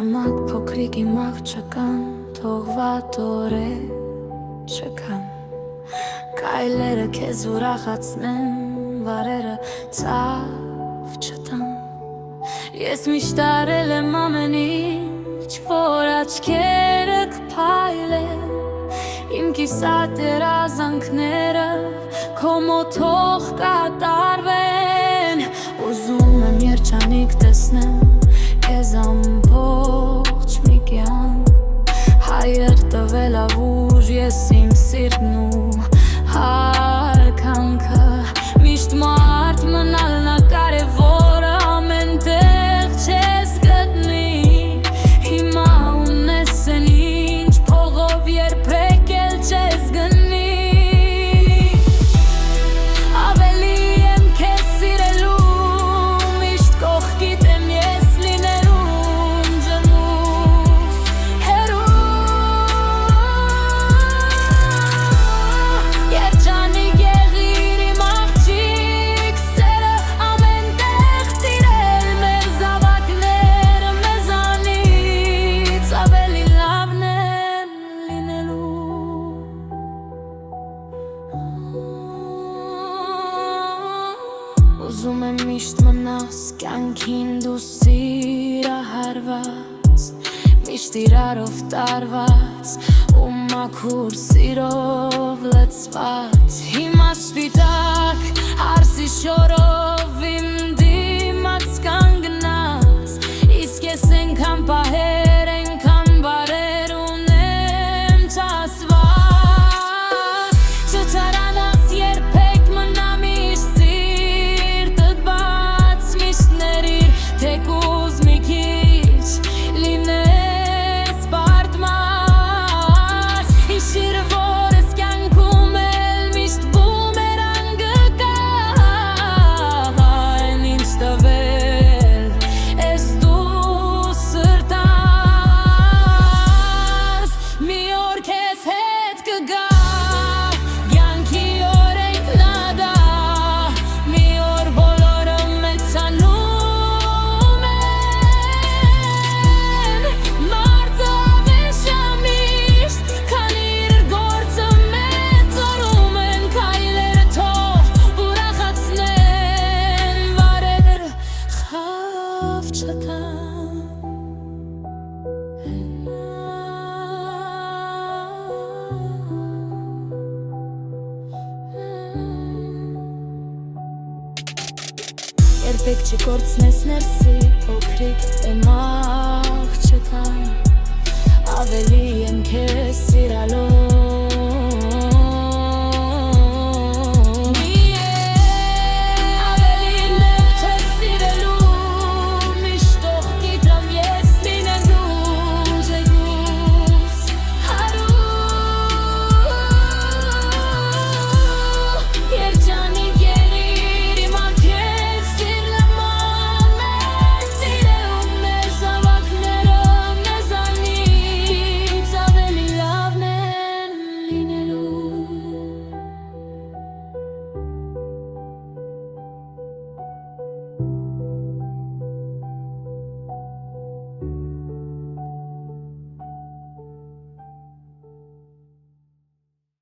Նամակ փոքրիկ իմ աղջական, թողված օրեր չկան, քայլերը քեզ ուրախացնեն, վարերը ցավ չտան։ Ես միշտ արել եմ ամեն ինչ, որ աչքերը կփայլեն, իմ կիսատ երազանքները քո մոտ կատարվեն։ Ուզում եմ երջանիկ տեսնեմ քեզ ամբողջ մի կյանք, հայր տվել ավուր ես իմ սիրտն ու հարկանքը, միշտ մարդ մնալն ա կարևորը, ամեն տեղ չես գտնի, հիմա ունես են ինչ, փողով երբեք էլ չես գնի, ավելի եմ քեզ սիրելու, միշտ կողքիդ եմ ես լինելու, ջնուս հերու, երջանիկ եղիր իմ աղջիկ, սերը ամեն տեղ տիրել, մեր զավակները մեզանից ավելի լավն են լինելու։ Ուզում եմ միշտ մնաս կյանքին դու սիրահարված, միշտ իրարով տարված ու մաքուր սիրով լցված, հիմա սպիտակ հարսի շորով իմ դիմաց կանգնած, իսկ ես ենքան պահեր, ենքան բարեր ունեմ չասված, չճարանաս երբեք մնա միշտ սիրտդ բաց, միշտ ներիր թեկուզ մի քիչ լինես պարտմաց, հիշիր որ ես կյանքում էլ միշտ բումերանգը կա, այն ինչ տվել ես դու սրտաս, մի օր քեզ հետ կգա, կյանքի օրենքնադա, մի օր բոլորը մեծանում են, մարդը ավեշամիշտ, քանի իր գործը մեծորում են, քայլերը թող ուրախացնեն, վարերը խավ չտան։ Երբեք չկորցնես ներսի փոքրիկ եմ աղջկան, ավելի